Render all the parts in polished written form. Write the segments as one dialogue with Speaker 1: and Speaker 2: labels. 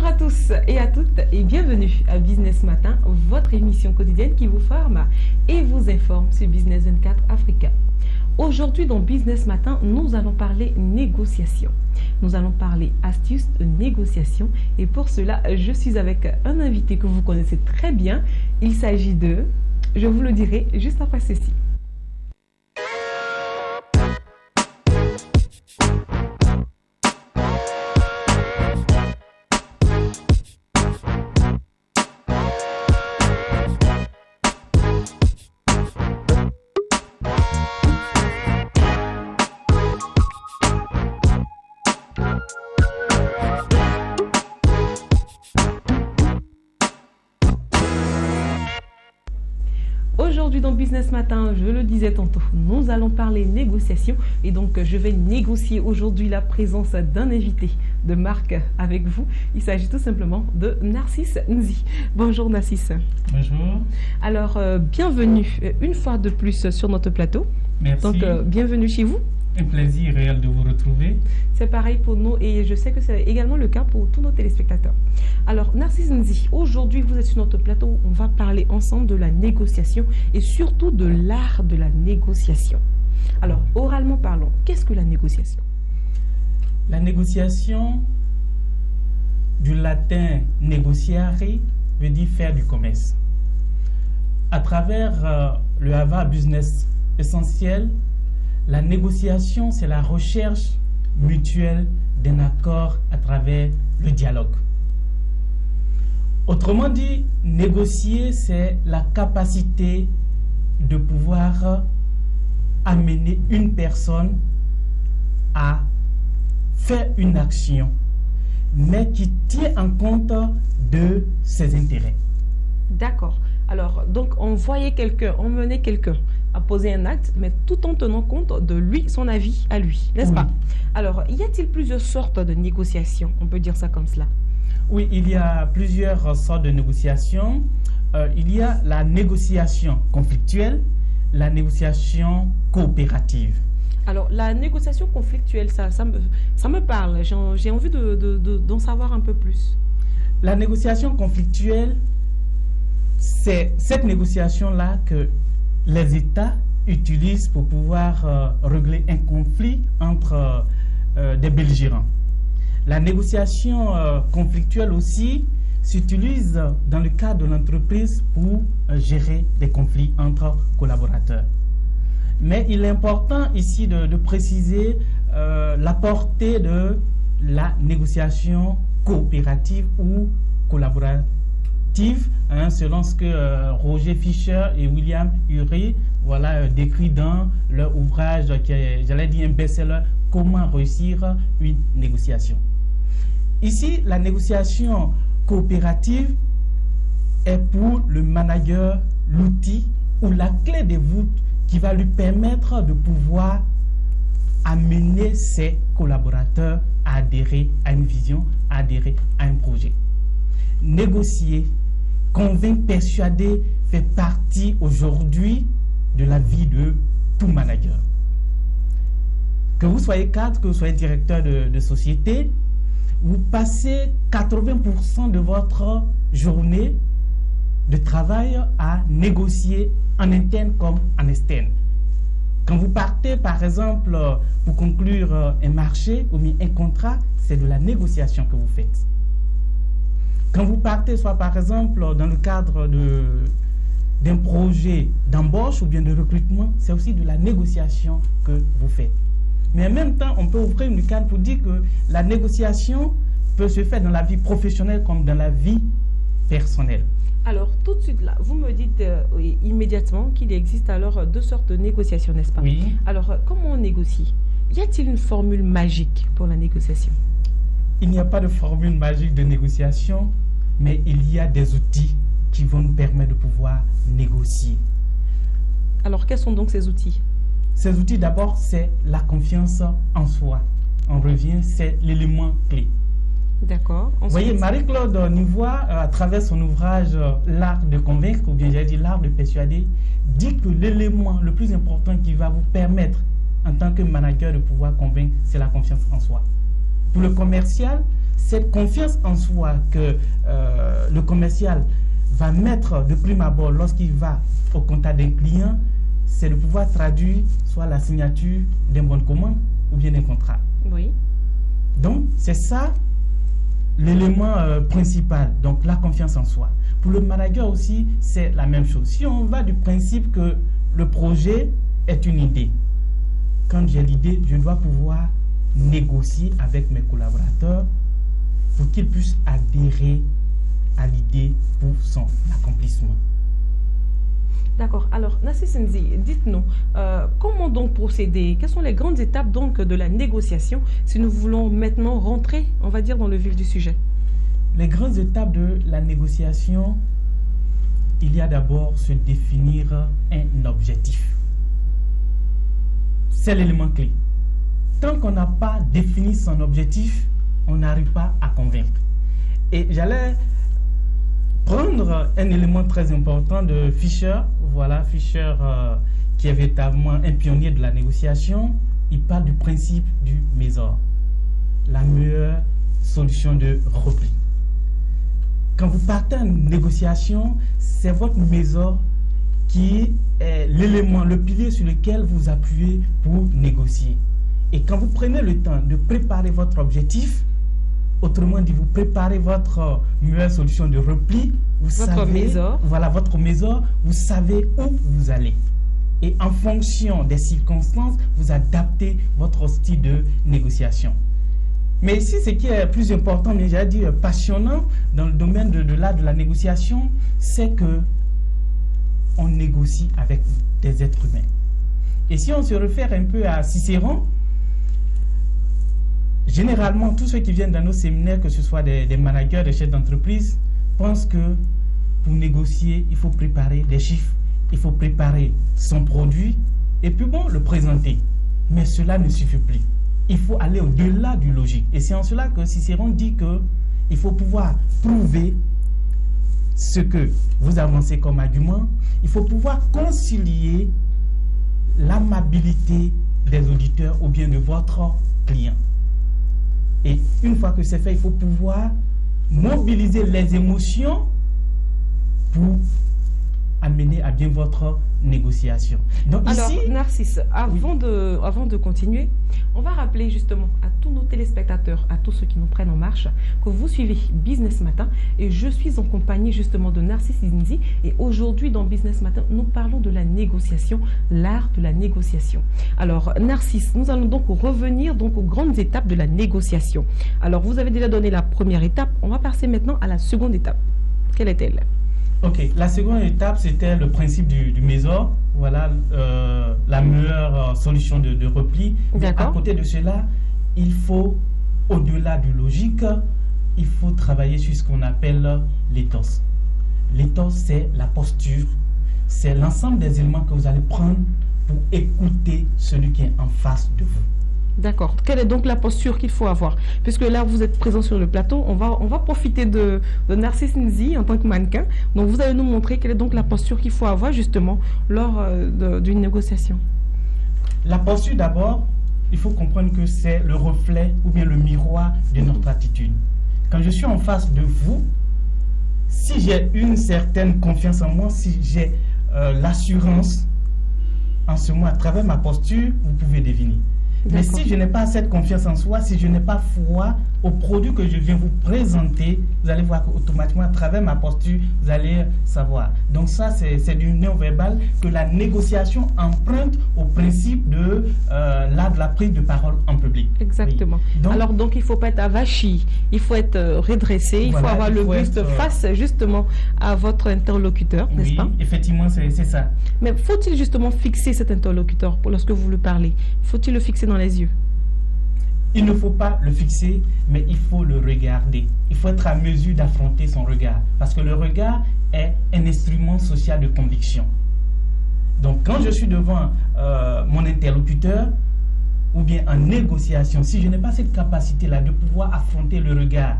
Speaker 1: Bonjour à tous et à toutes et bienvenue à Business Matin, votre émission quotidienne qui vous forme et vous informe sur Business 24 Africa. Aujourd'hui dans Business Matin, nous allons parler négociation. Nous allons parler astuces de négociation et pour cela, je suis avec un invité que vous connaissez très bien. Il s'agit de, je vous le dirai juste après ceci. Aujourd'hui dans Business Matin, je le disais tantôt, nous allons parler négociation et donc je vais négocier aujourd'hui la présence d'un invité de marque avec vous. Il s'agit tout simplement de Narcisse Nzi. Bonjour Narcisse.
Speaker 2: Bonjour.
Speaker 1: Alors, bienvenue une fois de plus sur notre plateau.
Speaker 2: Merci.
Speaker 1: Donc, bienvenue chez vous.
Speaker 2: Un plaisir réel de vous retrouver.
Speaker 1: C'est pareil pour nous et je sais que c'est également le cas pour tous nos téléspectateurs. Alors, Narcisse Nzi, aujourd'hui vous êtes sur notre plateau, on va parler ensemble de la négociation et surtout de l'art de la négociation. Alors, oralement parlons, qu'est-ce que la négociation?
Speaker 2: La négociation, du latin negociare, veut dire faire du commerce. À travers le Harvard Business Essentiel, la négociation, c'est la recherche mutuelle d'un accord à travers le dialogue. Autrement dit, négocier, c'est la capacité de pouvoir amener une personne à faire une action, mais qui tient en compte de ses intérêts.
Speaker 1: D'accord. Alors, donc, on voyait quelqu'un, on menait quelqu'un à poser un acte, mais tout en tenant compte de lui, son avis à lui, n'est-ce pas? Alors, y a-t-il plusieurs sortes de négociations? On peut dire ça comme cela.
Speaker 2: Oui, il y a plusieurs sortes de négociations. Il y a la négociation conflictuelle, la négociation coopérative.
Speaker 1: Alors, la négociation conflictuelle, ça me parle. J'ai envie d'en savoir un peu plus.
Speaker 2: La négociation conflictuelle, c'est cette négociation-là que les États utilisent pour pouvoir régler un conflit entre des belligérants. La négociation conflictuelle aussi s'utilise dans le cadre de l'entreprise pour gérer des conflits entre collaborateurs. Mais il est important ici de préciser la portée de la négociation coopérative ou collaborative, selon ce que Roger Fisher et William Ury décrit dans leur ouvrage qui est, j'allais dire, un best-seller, Comment réussir une négociation. Ici, la négociation coopérative est pour le manager l'outil ou la clé de voûte qui va lui permettre de pouvoir amener ses collaborateurs à adhérer à une vision, à adhérer à un projet. Négocier, convaincre, persuader fait partie aujourd'hui de la vie de tout manager. Que vous soyez cadre, que vous soyez directeur de société, vous passez 80% de votre journée de travail à négocier en interne comme en externe. Quand vous partez, par exemple, pour conclure un marché ou bien un contrat, c'est de la négociation que vous faites. Quand vous partez, soit par exemple dans le cadre d'un projet d'embauche ou bien de recrutement, c'est aussi de la négociation que vous faites. Mais en même temps, on peut ouvrir une canne pour dire que la négociation peut se faire dans la vie professionnelle comme dans la vie personnelle.
Speaker 1: Alors, tout de suite là, vous me dites immédiatement qu'il existe alors deux sortes de négociations, n'est-ce pas?
Speaker 2: Oui.
Speaker 1: Alors, comment on négocie? Y a-t-il une formule magique pour la négociation?
Speaker 2: Il n'y a pas de formule magique de négociation, mais il y a des outils qui vont nous permettre de pouvoir négocier.
Speaker 1: Alors, quels sont donc ces outils?
Speaker 2: Ces outils, d'abord, c'est la confiance en soi. On revient, c'est l'élément clé.
Speaker 1: D'accord.
Speaker 2: Vous voyez, Marie-Claude Nivois, à travers son ouvrage L'art de convaincre, ou bien j'ai dit l'art de persuader, dit que l'élément le plus important qui va vous permettre, en tant que manager, de pouvoir convaincre, c'est la confiance en soi. Pour le commercial, cette confiance en soi que le commercial va mettre de prime abord lorsqu'il va au contact d'un client, c'est de pouvoir traduire soit la signature d'un bon de commande ou bien d'un contrat.
Speaker 1: Oui.
Speaker 2: Donc, c'est ça l'élément principal, donc la confiance en soi. Pour le manager aussi, c'est la même chose. Si on va du principe que le projet est une idée, quand j'ai l'idée, je dois pouvoir négocier avec mes collaborateurs pour qu'ils puissent adhérer à l'idée pour son accomplissement.
Speaker 1: D'accord. Alors, Narcisse Nzi, dites-nous, comment donc procéder? Quelles sont les grandes étapes donc de la négociation si nous voulons maintenant rentrer, on va dire, dans le vif du sujet?
Speaker 2: Les grandes étapes de la négociation, il y a d'abord se définir un objectif. C'est l'élément clé. Tant qu'on n'a pas défini son objectif, on n'arrive pas à convaincre. Et j'allais prendre un élément très important de Fischer. Voilà, Fischer qui est véritablement un pionnier de la négociation. Il parle du principe du Mésor, la meilleure solution de repli. Quand vous partez en négociation, c'est votre Mésor qui est l'élément, le pilier sur lequel vous appuyez pour négocier. Et quand vous prenez le temps de préparer votre objectif, autrement dit, vous préparez votre meilleure solution de repli,
Speaker 1: votre Mésor.
Speaker 2: Voilà, votre Mésor, vous savez où vous allez. Et en fonction des circonstances, vous adaptez votre style de négociation. Mais ici, ce qui est plus important, mais j'ai dit passionnant dans le domaine de l'art de la négociation, c'est que on négocie avec des êtres humains. Et si on se réfère un peu à Cicéron, généralement, tous ceux qui viennent dans nos séminaires, que ce soit des managers, des chefs d'entreprise, pensent que pour négocier, il faut préparer des chiffres, il faut préparer son produit et puis bon, le présenter. Mais cela ne suffit plus. Il faut aller au-delà du logique. Et c'est en cela que Cicéron dit qu'il faut pouvoir prouver ce que vous avancez comme argument. Il faut pouvoir concilier l'amabilité des auditeurs ou bien de votre client. Et une fois que c'est fait, il faut pouvoir mobiliser les émotions pour amener à bien votre négociation. Donc
Speaker 1: alors,
Speaker 2: ici,
Speaker 1: Narcisse, avant de continuer, on va rappeler justement à tous nos téléspectateurs, à tous ceux qui nous prennent en marche, que vous suivez Business Matin et je suis en compagnie justement de Narcisse Nzi. Et aujourd'hui dans Business Matin, nous parlons de la négociation, l'art de la négociation. Alors Narcisse, nous allons donc revenir donc aux grandes étapes de la négociation. Alors vous avez déjà donné la première étape, on va passer maintenant à la seconde étape. Quelle est-elle?
Speaker 2: Ok, la seconde étape, c'était le principe du Mésor. Voilà, la meilleure solution de repli. À côté de cela, il faut, au-delà du logique, il faut travailler sur ce qu'on appelle l'éthos. L'éthos, c'est la posture. C'est l'ensemble des éléments que vous allez prendre pour écouter celui qui est en face de vous.
Speaker 1: D'accord. Quelle est donc la posture qu'il faut avoir? Puisque là, vous êtes présent sur le plateau, on va profiter de Narcisse Nzi en tant que mannequin. Donc, vous allez nous montrer quelle est donc la posture qu'il faut avoir justement lors d'une négociation.
Speaker 2: La posture, d'abord, il faut comprendre que c'est le reflet ou bien le miroir de notre attitude. Quand je suis en face de vous, si j'ai une certaine confiance en moi, si j'ai l'assurance en ce moment, à travers ma posture, vous pouvez deviner. Mais si je n'ai pas cette confiance en soi, si je n'ai pas foi au produit que je viens vous présenter, vous allez voir qu'automatiquement, à travers ma posture, vous allez savoir. Donc ça, c'est du néo-verbal que la négociation emprunte au principe de l'art de la prise de parole en public.
Speaker 1: Exactement. Oui. Donc, alors, donc, il ne faut pas être avachi, il faut être redressé, il faut avoir le buste face justement à votre interlocuteur, n'est-ce pas?
Speaker 2: Oui, effectivement, c'est ça.
Speaker 1: Mais faut-il justement fixer cet interlocuteur lorsque vous le parlez? Faut-il le fixer dans les yeux?
Speaker 2: Il ne faut pas le fixer, mais il faut le regarder. Il faut être à mesure d'affronter son regard. Parce que le regard est un instrument social de conviction. Donc, quand je suis devant mon interlocuteur, ou bien en négociation, si je n'ai pas cette capacité-là de pouvoir affronter le regard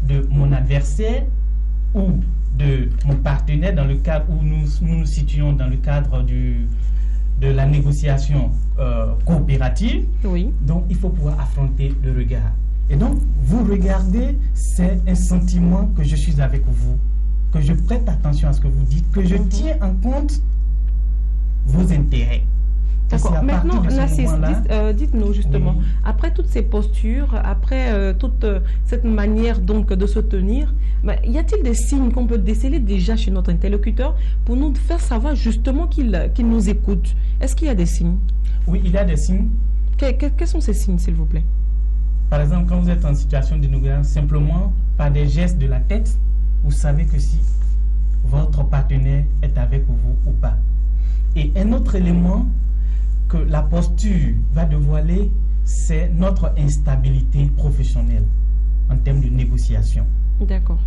Speaker 2: de mon adversaire ou de mon partenaire, dans le cadre où nous situons dans le cadre de la négociation coopérative.
Speaker 1: Oui.
Speaker 2: Donc, il faut pouvoir affronter le regard. Et donc, vous regardez, c'est un sentiment que je suis avec vous, que je prête attention à ce que vous dites, que je tiens en compte vos intérêts.
Speaker 1: D'accord. Maintenant, Narcisse, dites-nous justement, oui, après toutes ces postures, après toute cette manière donc de se tenir, y a-t-il des signes qu'on peut déceler déjà chez notre interlocuteur pour nous faire savoir justement qu'il nous écoute? Est-ce qu'il y a des signes?
Speaker 2: Oui, il y a des signes.
Speaker 1: Quels sont ces signes, s'il vous plaît?
Speaker 2: Par exemple, quand vous êtes en situation de négociation, simplement par des gestes de la tête, vous savez que si votre partenaire est avec vous ou pas. Et un autre élément que la posture va dévoiler, c'est notre instabilité professionnelle en termes de négociation.
Speaker 1: D'accord.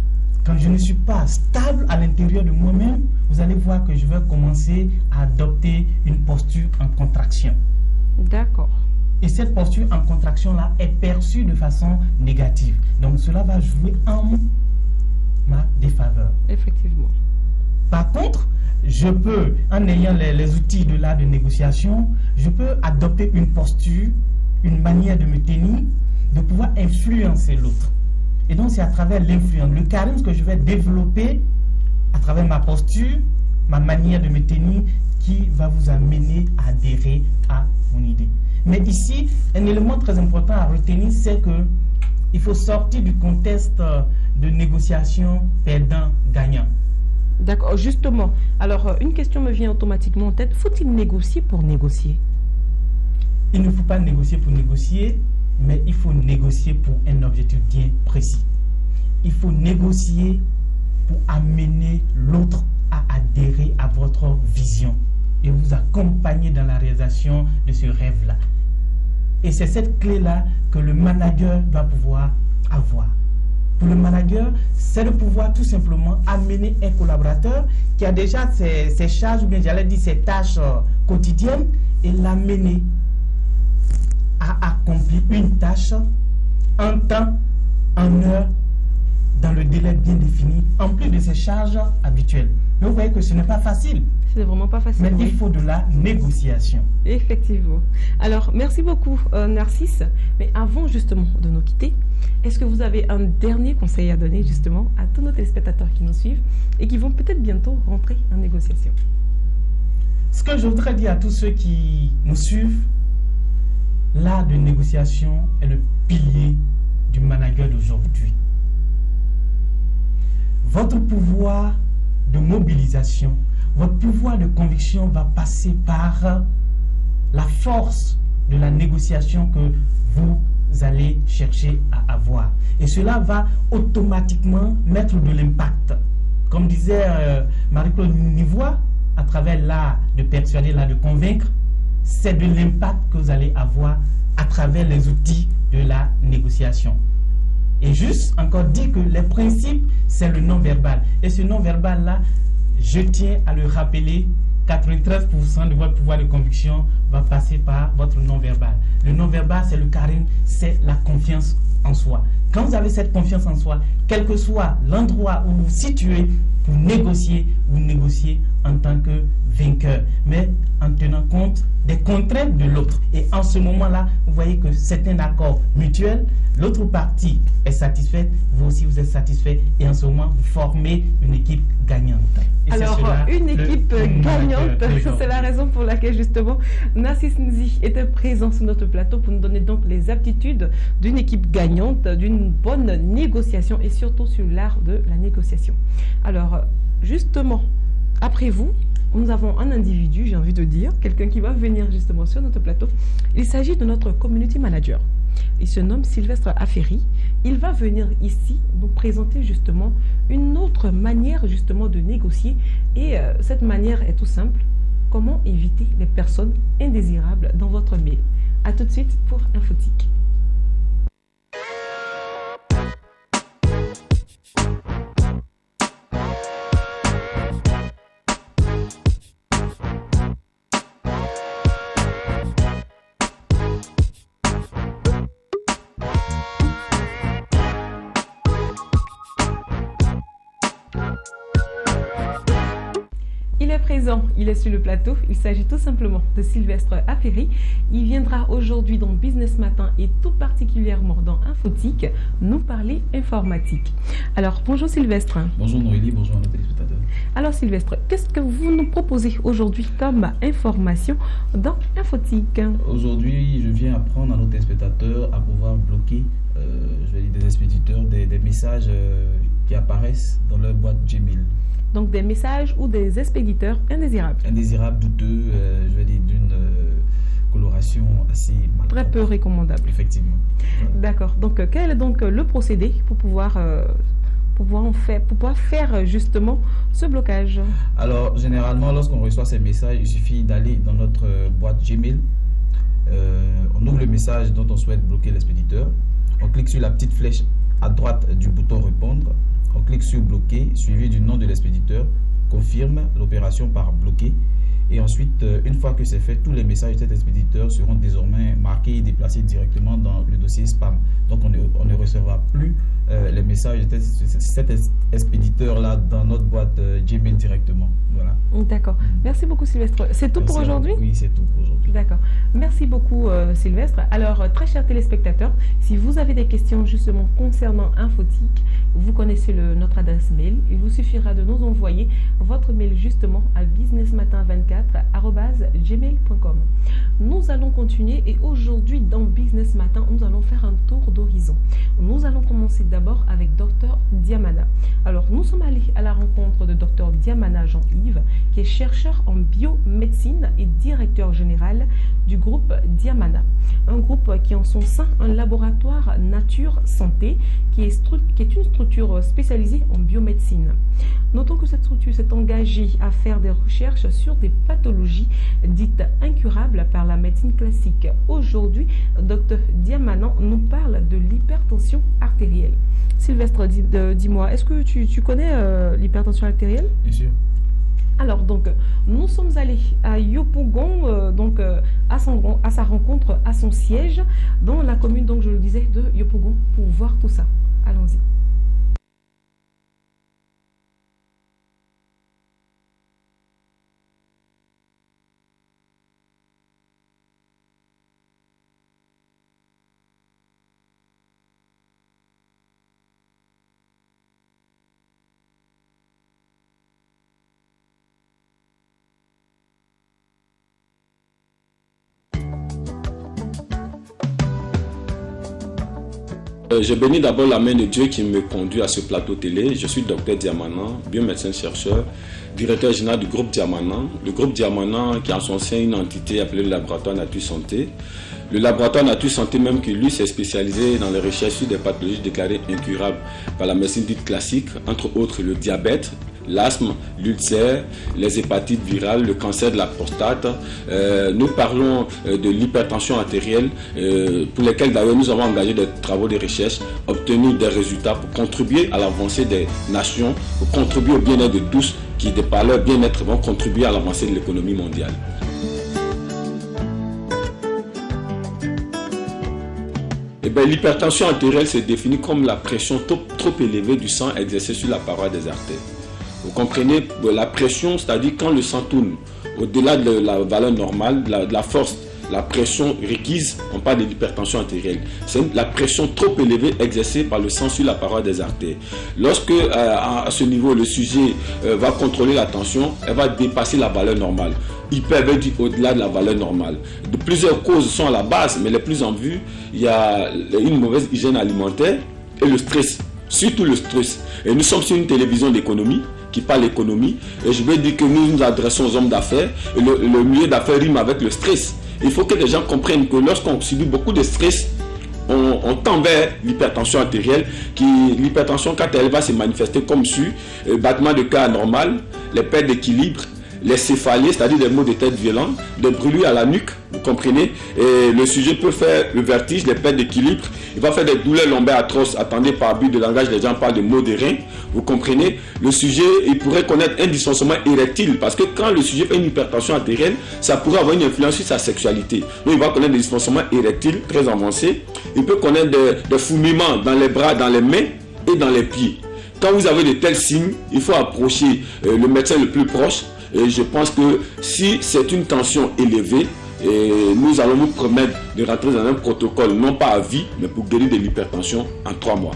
Speaker 2: Quand je ne suis pas stable à l'intérieur de moi-même, vous allez voir que je vais commencer à adopter une posture en contraction.
Speaker 1: D'accord.
Speaker 2: Et cette posture en contraction-là est perçue de façon négative. Donc cela va jouer en ma défaveur.
Speaker 1: Effectivement.
Speaker 2: Par contre, je peux, en ayant les outils de l'art de négociation, je peux adopter une posture, une manière de me tenir, de pouvoir influencer l'autre. Et donc, c'est à travers l'influence, le charisme que je vais développer à travers ma posture, ma manière de me tenir, qui va vous amener à adhérer à mon idée. Mais ici, un élément très important à retenir, c'est que il faut sortir du contexte de négociation perdant-gagnant.
Speaker 1: D'accord, justement. Alors, une question me vient automatiquement en tête. Faut-il négocier pour négocier?
Speaker 2: Il ne faut pas négocier pour négocier, mais il faut négocier pour un objectif bien précis. Il faut négocier pour amener l'autre à adhérer à votre vision et vous accompagner dans la réalisation de ce rêve-là. Et c'est cette clé-là que le manager doit pouvoir avoir. Pour le manager, c'est de pouvoir tout simplement amener un collaborateur qui a déjà ses charges, ou bien j'allais dire ses tâches quotidiennes, et l'amener à accomplir une tâche en temps, en heure, dans le délai bien défini, en plus de ses charges habituelles. Mais vous voyez que ce n'est pas facile.
Speaker 1: C'est vraiment pas facile.
Speaker 2: Mais il faut de la négociation.
Speaker 1: Effectivement. Alors, merci beaucoup, Narcisse. Mais avant justement de nous quitter, est-ce que vous avez un dernier conseil à donner justement à tous nos téléspectateurs qui nous suivent et qui vont peut-être bientôt rentrer en négociation?
Speaker 2: Ce que je voudrais dire à tous ceux qui nous suivent, l'art de négociation est le pilier du manager d'aujourd'hui. Votre pouvoir de mobilisation, votre pouvoir de conviction va passer par la force de la négociation que vous allez chercher à avoir. Et cela va automatiquement mettre de l'impact. Comme disait Marie-Claude Nivois, à travers l'art de persuader, l'art de convaincre, c'est de l'impact que vous allez avoir à travers les outils de la négociation. Et juste encore dire que les principes, c'est le non-verbal. Et ce non-verbal-là, je tiens à le rappeler, 93% de votre pouvoir de conviction va passer par votre non-verbal. Le non-verbal, c'est le charisme, c'est la confiance en soi. Quand vous avez cette confiance en soi, quel que soit l'endroit où vous vous situez pour négocier, vous négociez en tant que vainqueur, mais en tenant compte des contraintes de l'autre. Et en ce moment-là, vous voyez que c'est un accord mutuel. L'autre partie est satisfaite, vous aussi vous êtes satisfait, et en ce moment, vous formez une équipe gagnante. Et
Speaker 1: alors, une équipe gagnante, c'est la raison pour laquelle justement Narcisse Nzi était présent sur notre plateau pour nous donner donc les aptitudes d'une équipe gagnante, d'une bonne négociation et surtout sur l'art de la négociation. Alors, justement, après vous, nous avons un individu, j'ai envie de dire, quelqu'un qui va venir justement sur notre plateau. Il s'agit de notre community manager. Il se nomme Sylvestre Aferi. Il va venir ici nous présenter justement une autre manière justement de négocier. Et cette manière est tout simple. Comment éviter les personnes indésirables dans votre mail? A tout de suite pour Infotique. présent, il est sur le plateau. Il s'agit tout simplement de Sylvestre Aferi. Il viendra aujourd'hui dans Business Matin et tout particulièrement dans Infotique nous parler informatique. Alors, bonjour Sylvestre.
Speaker 3: Bonjour Noélie, bonjour à nos téléspectateurs.
Speaker 1: Alors Sylvestre, qu'est-ce que vous nous proposez aujourd'hui comme information dans Infotique?
Speaker 3: Aujourd'hui, je viens apprendre à nos téléspectateurs à pouvoir bloquer des expéditeurs, des messages qui apparaissent dans leur boîte Gmail.
Speaker 1: Donc des messages ou des expéditeurs indésirables.
Speaker 3: Indésirables, douteux, d'une coloration assez mal.
Speaker 1: Très peu recommandable.
Speaker 3: Effectivement. Voilà.
Speaker 1: D'accord. Donc quel est donc le procédé pour pouvoir faire justement ce blocage?
Speaker 3: Alors généralement, lorsqu'on reçoit ces messages, il suffit d'aller dans notre boîte Gmail. On ouvre le message dont on souhaite bloquer l'expéditeur. On clique sur la petite flèche à droite du bouton répondre. On clique sur bloquer, suivi du nom de l'expéditeur. Confirme l'opération par bloquer. Et ensuite, une fois que c'est fait, tous les messages de cet expéditeur seront désormais marqués et déplacés directement dans le dossier spam. Donc, on ne recevra plus les messages de cet expéditeur-là dans notre boîte Gmail directement. Voilà.
Speaker 1: D'accord. Merci beaucoup Sylvestre. C'est tout pour aujourd'hui?
Speaker 3: Oui, c'est tout pour aujourd'hui.
Speaker 1: D'accord. Merci beaucoup Sylvestre. Alors, très chers téléspectateurs, si vous avez des questions justement concernant Infotique, vous connaissez notre adresse mail. Il vous suffira de nous envoyer votre mail justement à businessmatin24@gmail.com. Nous allons continuer et aujourd'hui dans Business Matin, nous allons faire un tour d'horizon. Nous allons commencer d'abord avec Dr Diamana. Alors, nous sommes allés à la rencontre de Dr Diamana Jean-Yves, qui est chercheur en biomédecine et directeur général du groupe Diamana. Un groupe qui en son sein un laboratoire Nature Santé, qui est une structure spécialisée en biomédecine. Notons que cette structure s'est engagée à faire des recherches sur des pathologies dites incurables par la médecine classique. Aujourd'hui, Dr Diamana nous parle de l'hypertension artérielle. Sylvestre, dis-moi, est-ce que tu connais l'hypertension artérielle?
Speaker 3: Bien sûr.
Speaker 1: Alors, donc, nous sommes allés à Yopougon, à sa rencontre, à son siège, dans la commune, donc je le disais, de Yopougon, pour voir tout ça. Allons-y.
Speaker 4: Je bénis d'abord la main de Dieu qui me conduit à ce plateau télé. Je suis Dr Diamana, biomédecin chercheur, directeur général du groupe Diamana. Le groupe Diamana qui a en son sein une entité appelée le laboratoire Nature Santé. Le laboratoire Nature Santé même qui lui s'est spécialisé dans les recherches sur des pathologies déclarées incurables par la médecine dite classique, entre autres le diabète, l'asthme, l'ulcère, les hépatites virales, le cancer de la prostate. Nous parlons de l'hypertension artérielle, pour lesquels d'ailleurs nous avons engagé des travaux de recherche, obtenu des résultats pour contribuer à l'avancée des nations, pour contribuer au bien-être de tous, qui de par leur bien-être vont contribuer à l'avancée de l'économie mondiale. L'hypertension artérielle se définit comme la pression trop élevée du sang exercée sur la paroi des artères. Vous comprenez, la pression, c'est-à-dire quand le sang tourne au-delà de la valeur normale, de la force, la pression requise, on parle de l'hypertension artérielle. C'est la pression trop élevée exercée par le sang sur la paroi des artères. Lorsque, à ce niveau, le sujet va contrôler la tension, elle va dépasser la valeur normale. Hyper veut dire au-delà de la valeur normale. De plusieurs causes sont à la base, mais les plus en vue, il y a une mauvaise hygiène alimentaire et le stress, surtout le stress. Et nous sommes sur une télévision d'économie qui parle économie, et je veux dire que nous nous adressons aux hommes d'affaires, et le milieu d'affaires rime avec le stress. Il faut que les gens comprennent que lorsqu'on subit beaucoup de stress, on tend vers l'hypertension artérielle. L'hypertension, quand elle va se manifester comme sur battement de cœur anormal, les pertes d'équilibre, les céphalées, c'est-à-dire des maux de tête violents, des brûlures à la nuque, vous comprenez, et le sujet peut faire le vertige, les pertes d'équilibre, il va faire des douleurs lombaires atroces, attendez, par abus de langage, les gens parlent de maux de reins, vous comprenez, le sujet, il pourrait connaître un dysfonctionnement érectile, parce que quand le sujet fait une hypertension artérielle, ça pourrait avoir une influence sur sa sexualité. Donc il va connaître des dysfonctionnements érectiles très avancés, il peut connaître des fourmillements dans les bras, dans les mains et dans les pieds. Quand vous avez de tels signes, il faut approcher le médecin le plus proche. Et je pense que si c'est une tension élevée, nous allons nous promettre de rentrer dans un protocole, non pas à vie, mais pour guérir de l'hypertension en 3 mois.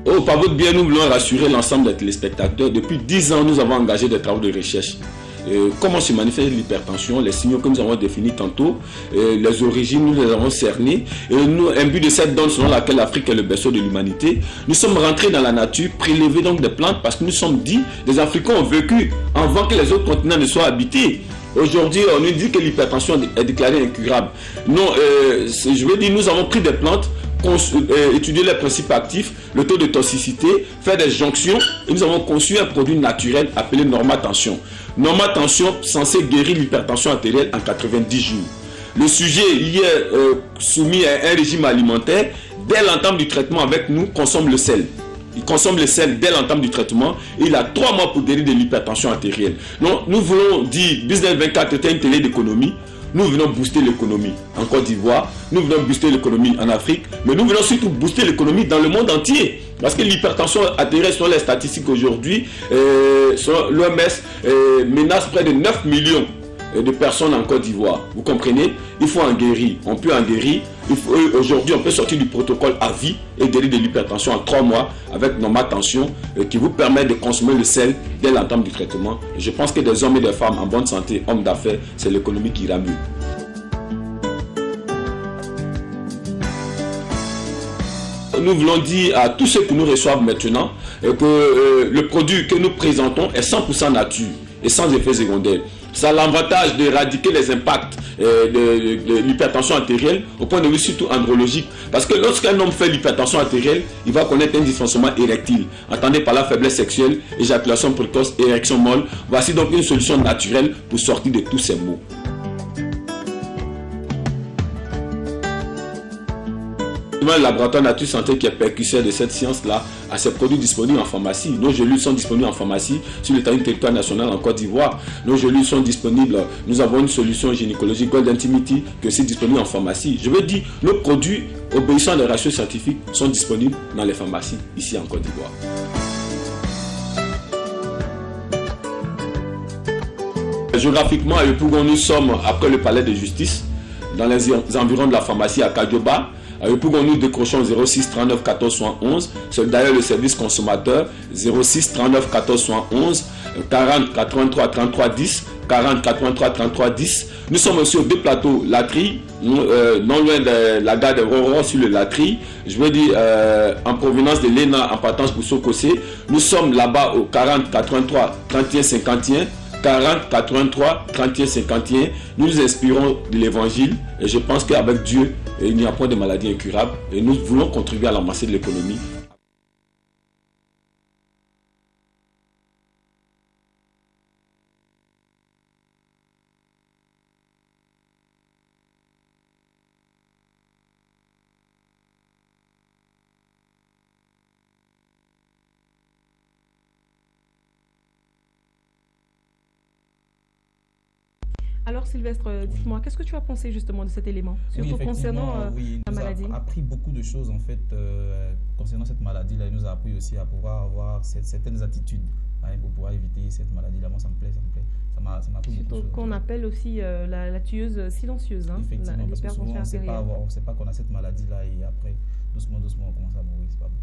Speaker 4: Oh, par votre bien, nous voulons rassurer l'ensemble des téléspectateurs. Depuis 10 ans, nous avons engagé des travaux de recherche. Comment se manifeste l'hypertension, les signaux que nous avons définis tantôt, les origines, nous les avons cernés. Un but de cette donne selon laquelle l'Afrique est le berceau de l'humanité. Nous sommes rentrés dans la nature, prélevés donc des plantes parce que nous sommes dit, les Africains ont vécu avant que les autres continents ne soient habités. Aujourd'hui, on nous dit que l'hypertension est déclarée incurable. Non, je veux dire, nous avons pris des plantes, étudier les principes actifs, le taux de toxicité, faire des jonctions et nous avons conçu un produit naturel appelé Normatension. Normatension censé guérir l'hypertension artérielle en 90 jours. Le sujet y est soumis à un régime alimentaire. Dès l'entame du traitement avec nous, consomme le sel. Il consomme le sel dès l'entame du traitement et il a 3 mois pour guérir de l'hypertension artérielle. Donc, nous voulons dire, Business 24 était une télé d'économie. Nous venons booster l'économie en Côte d'Ivoire, nous venons booster l'économie en Afrique, mais nous venons surtout booster l'économie dans le monde entier. Parce que l'hypertension artérielle, selon les statistiques aujourd'hui, l'OMS menace près de 9 millions de personnes en Côte d'Ivoire. Vous comprenez? Il faut en guérir. On peut en guérir. Aujourd'hui, on peut sortir du protocole à vie et guérir de l'hypertension en 3 mois avec Normatension qui vous permet de consommer le sel dès l'entame du traitement. Et je pense que des hommes et des femmes en bonne santé, hommes d'affaires, c'est l'économie qui ira mieux. Nous voulons dire à tous ceux qui nous reçoivent maintenant que le produit que nous présentons est 100% nature et sans effet secondaire. Ça a l'avantage d'éradiquer les impacts de l'hypertension artérielle au point de vue surtout andrologique. Parce que lorsqu'un homme fait l'hypertension artérielle, il va connaître un dysfonctionnement érectile. Entendez par la faiblesse sexuelle, éjaculation précoce, érection molle. Voici donc une solution naturelle pour sortir de tous ces maux. Le laboratoire Nature Santé qui est percusseur de cette science-là a ses produits disponibles en pharmacie. Nos gélules sont disponibles en pharmacie sur le territoire national en Côte d'Ivoire. Nos gélules sont disponibles. Nous avons une solution gynécologique Gold Intimity qui est aussi disponible en pharmacie. Je veux dire, nos produits obéissant à des ratios scientifiques sont disponibles dans les pharmacies ici en Côte d'Ivoire. Géographiquement, à Yopougon, nous sommes après le palais de justice, dans les environs de la pharmacie à Kadioba. Pour nous décrochons 06 39 14 71, c'est d'ailleurs le service consommateur 06 39 14 71, 40 83 33 10, 40 83 33 10. Nous sommes aussi au deux plateaux Latry, non loin de la gare de Roro sur le Latry, je veux dire en provenance de l'ENA en partance pour Sokosé. Nous sommes là-bas au 40 83 31 51. 40 83 31 51. Nous nous inspirons de l'évangile et je pense qu'avec Dieu, il n'y a pas de maladie incurable et nous voulons contribuer à l'amasser de l'économie.
Speaker 1: Alors Sylvestre, dites-moi, qu'est-ce que tu as pensé justement de cet élément, surtout concernant la maladie?
Speaker 3: Il nous a appris beaucoup de choses en fait concernant cette maladie-là. Il nous a appris aussi à pouvoir avoir certaines attitudes pour pouvoir éviter cette maladie-là. Moi, ça me plaît. Ça m'a appris beaucoup de choses.
Speaker 1: Qu'on appelle aussi la tueuse silencieuse.
Speaker 3: Effectivement, parce que souvent on ne sait pas qu'on a cette maladie-là et après, doucement, on commence à mourir. C'est pas bon.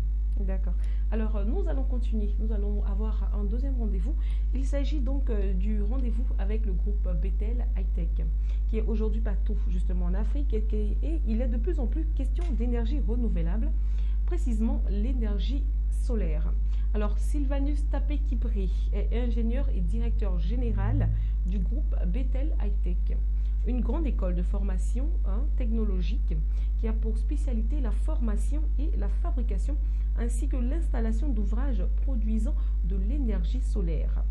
Speaker 1: D'accord. Alors, nous allons continuer. Nous allons avoir un deuxième rendez-vous. Il s'agit donc du rendez-vous avec le groupe Bethel Hightech, qui est aujourd'hui partout, justement en Afrique, et il est de plus en plus question d'énergie renouvelable, précisément l'énergie solaire. Alors, Sylvanus Tapé-Kipré est ingénieur et directeur général du groupe Bethel Hightech, une grande école de formation technologique qui a pour spécialité la formation et la fabrication ainsi que l'installation d'ouvrages produisant de l'énergie solaire.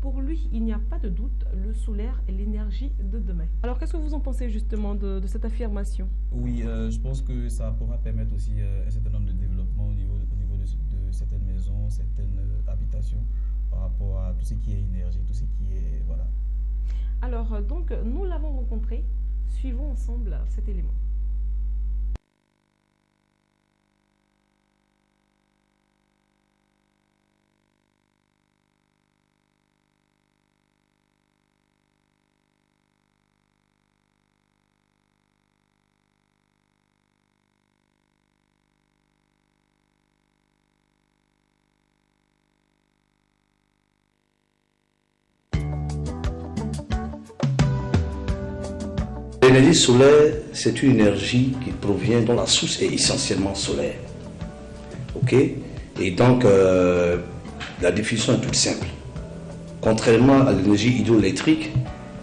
Speaker 1: Pour lui, il n'y a pas de doute, le solaire est l'énergie de demain. Alors, qu'est-ce que vous en pensez justement de cette affirmation?
Speaker 3: Oui, je pense que ça pourra permettre aussi un certain nombre de développements au niveau de certaines maisons, certaines habitations, par rapport à tout ce qui est énergie, tout ce qui est... Voilà.
Speaker 1: Alors, donc, nous l'avons rencontré. Suivons ensemble cet élément.
Speaker 5: L'énergie solaire, c'est une énergie qui provient, dont la source est essentiellement solaire. Ok? Et donc, la définition est toute simple. Contrairement à l'énergie hydroélectrique,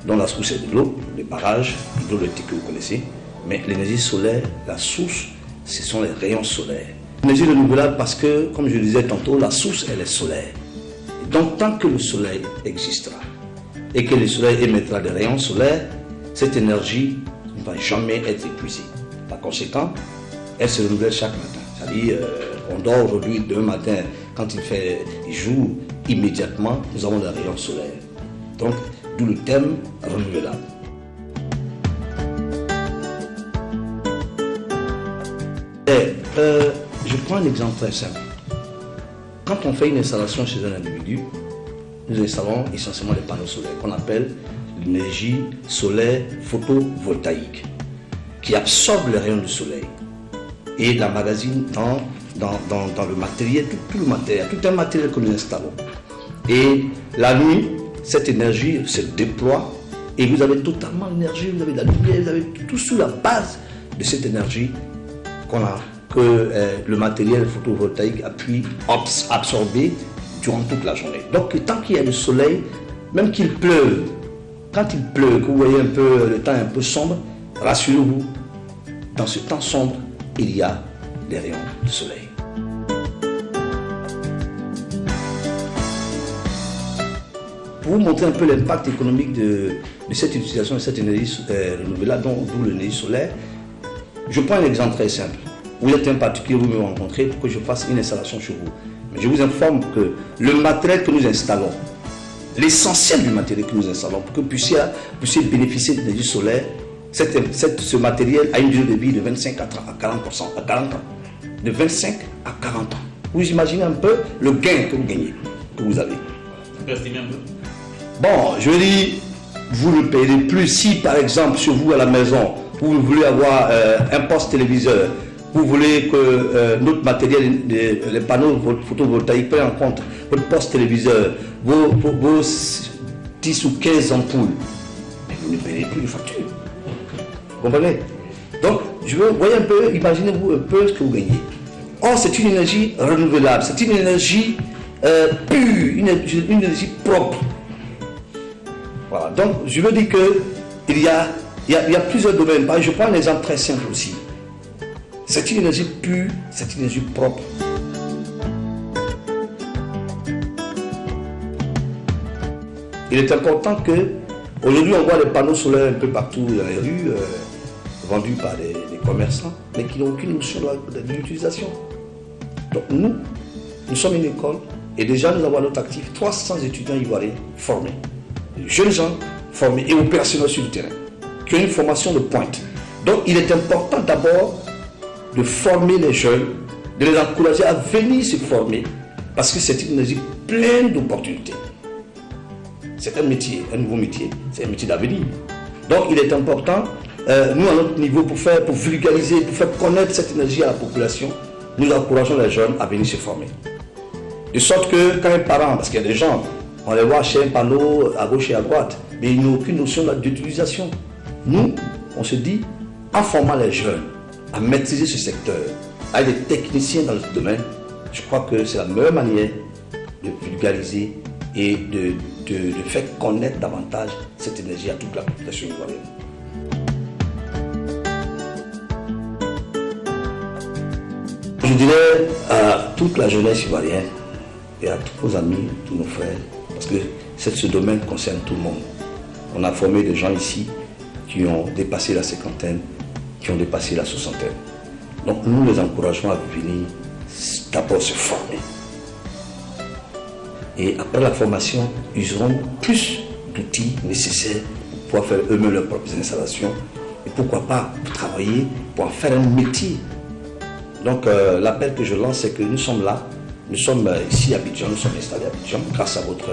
Speaker 5: dont la source est de l'eau, les barrages hydroélectriques que vous connaissez, mais l'énergie solaire, la source, ce sont les rayons solaires. L'énergie renouvelable parce que, comme je le disais tantôt, la source, elle est solaire. Et donc, tant que le soleil existera et que le soleil émettra des rayons solaires, cette énergie ne va jamais être épuisée. Par conséquent, elle se renouvelle chaque matin. C'est-à-dire, on dort aujourd'hui, demain matin, quand il joue, immédiatement, nous avons des rayons solaires. Donc, d'où le thème renouvelable. Je prends un exemple très simple. Quand on fait une installation chez un individu, nous installons essentiellement des panneaux solaires qu'on appelle l'énergie solaire photovoltaïque, qui absorbe les rayons du soleil et l'emmagasine dans le matériel, tout le matériel, tout un matériel que nous installons. Et la nuit, cette énergie se déploie et vous avez totalement l'énergie, vous avez la lumière, vous avez tout sur la base de cette énergie que le matériel photovoltaïque a pu absorber durant toute la journée. Donc tant qu'il y a le soleil, même qu'il pleuve, quand il pleut, que vous voyez un peu le temps un peu sombre, rassurez-vous, dans ce temps sombre, il y a des rayons de soleil. Pour vous montrer un peu l'impact économique de cette utilisation de cette énergie renouvelable, d'où l'énergie solaire, je prends un exemple très simple. Vous êtes un particulier, vous me rencontrez pour que je fasse une installation chez vous. Mais je vous informe que le matériel que nous installons, l'essentiel du matériel que nous installons, pour que vous puissiez bénéficier de l'énergie solaire, ce matériel a une durée de vie de 25 à 40 ans. De 25 à 40 ans. Vous imaginez un peu le gain que vous gagnez, que vous avez.
Speaker 3: Vous estimez un peu?
Speaker 5: Bon, je dis, vous ne payerez plus si par exemple chez vous à la maison, vous voulez avoir un poste téléviseur, vous voulez que notre matériel, les panneaux photovoltaïques prennent en compte votre poste téléviseur, vos 10 ou 15 ampoules, mais vous ne payerez plus de facture. Vous comprenez? Donc, voyez un peu, imaginez-vous un peu ce que vous gagnez. Or, c'est une énergie renouvelable, c'est une énergie pure, une énergie propre. Voilà. Donc, je veux dire qu'il y a plusieurs domaines. Je prends un exemple très simple aussi. C'est une énergie pure, c'est une énergie propre. Il est important que, aujourd'hui, on voit les panneaux solaires un peu partout dans les rues, vendus par les commerçants, mais qui n'ont aucune notion de l'utilisation. Donc, nous sommes une école et déjà nous avons à notre actif 300 étudiants ivoiriens formés, jeunes gens formés et opérationnels sur le terrain, qui ont une formation de pointe. Donc, il est important d'abord de former les jeunes, de les encourager à venir se former, parce que c'est une énergie pleine d'opportunités. C'est un métier, un nouveau métier, c'est un métier d'avenir. Donc il est important, nous à notre niveau, pour vulgariser, pour faire connaître cette énergie à la population, nous encourageons les jeunes à venir se former. De sorte que quand un parent, parce qu'il y a des gens, on les voit chez un panneau à gauche et à droite, mais ils n'ont aucune notion d'utilisation. Nous, on se dit, en formant les jeunes à maîtriser ce secteur, avec des techniciens dans ce domaine, je crois que c'est la meilleure manière de vulgariser et de faire connaître davantage cette énergie à toute la population ivoirienne. Je dirais à toute la jeunesse ivoirienne et à tous nos amis, tous nos frères, parce que ce domaine concerne tout le monde. On a formé des gens ici qui ont dépassé la cinquantaine, qui ont dépassé la soixantaine. Donc nous les encourageons à venir d'abord se former. Et après la formation, ils auront plus d'outils nécessaires pour pouvoir faire eux-mêmes leurs propres installations et pourquoi pas travailler pour en faire un métier. Donc l'appel que je lance, c'est que nous sommes là, nous sommes ici à Abidjan, nous sommes installés à Abidjan grâce à votre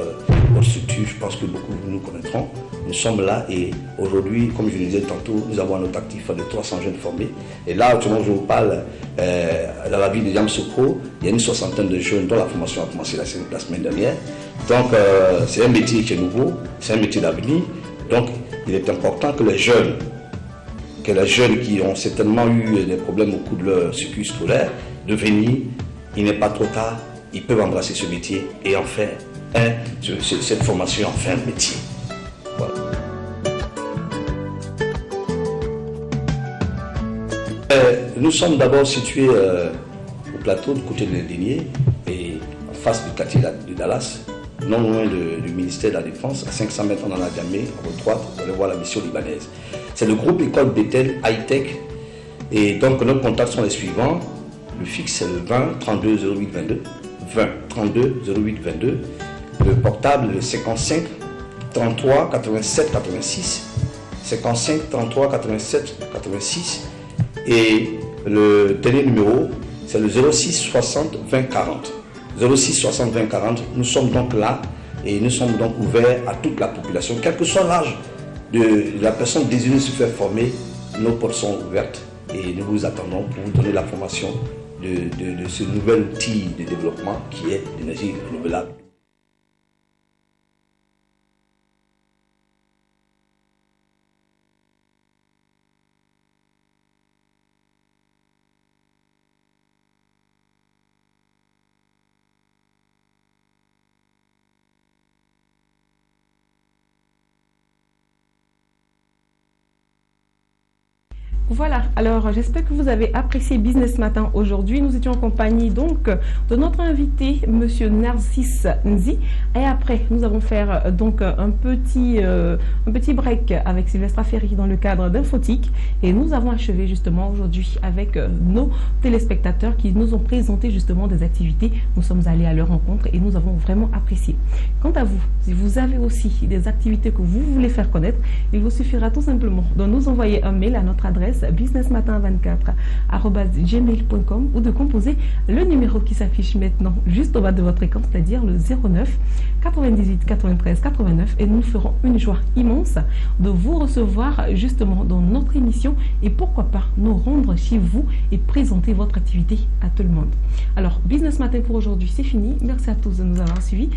Speaker 5: structure, je pense que beaucoup nous connaîtront. Nous sommes là et aujourd'hui, comme je le disais tantôt, nous avons un autre actif de 300 jeunes formés. Et là, actuellement, je vous parle, dans la ville de Yamoussoukro, il y a une soixantaine de jeunes dont la formation a commencé la semaine dernière. Donc, c'est un métier qui est nouveau, c'est un métier d'avenir. Donc, il est important que les jeunes que les jeunes qui ont certainement eu des problèmes au cours de leur circuit scolaire, de venir, il n'est pas trop tard, ils peuvent embrasser ce métier et en faire cette formation en fait un métier. Voilà. Nous sommes d'abord situés au plateau du côté de l'Indénié et en face du quartier de Dallas, non loin du ministère de la Défense, à 500 mètres dans la Diamé, à votre droite, vous allez voir la mission libanaise. C'est le groupe École Bethel High-Tech et donc nos contacts sont les suivants. Le fixe c'est le 20 32 08 22, 20 32 08 22. Le portable le 55 33 87 86, 55 33 87 86 et le dernier numéro c'est le 06 60 20 40. 06 60 20 40. Nous sommes donc là et nous sommes donc ouverts à toute la population, quel que soit l'âge de la personne désirée se faire former. Nos portes sont ouvertes et nous vous attendons pour vous donner la formation de ce nouvel outil de développement qui est l'énergie renouvelable.
Speaker 1: Voilà, alors j'espère que vous avez apprécié Business Matin aujourd'hui. Nous étions en compagnie donc de notre invité, Monsieur Narcisse Nzi. Et après, nous allons faire donc un petit break avec Sylvestre Ferry dans le cadre d'Infotique. Et nous avons achevé justement aujourd'hui avec nos téléspectateurs qui nous ont présenté justement des activités. Nous sommes allés à leur rencontre et nous avons vraiment apprécié. Quant à vous, si vous avez aussi des activités que vous voulez faire connaître, il vous suffira tout simplement de nous envoyer un mail à notre adresse businessmatin24@gmail.com ou de composer le numéro qui s'affiche maintenant juste au bas de votre écran, c'est-à-dire le 09 98 93 89, et nous ferons une joie immense de vous recevoir justement dans notre émission et pourquoi pas nous rendre chez vous et présenter votre activité à tout le monde. Alors, Business Matin pour aujourd'hui, c'est fini. Merci à tous de nous avoir suivis.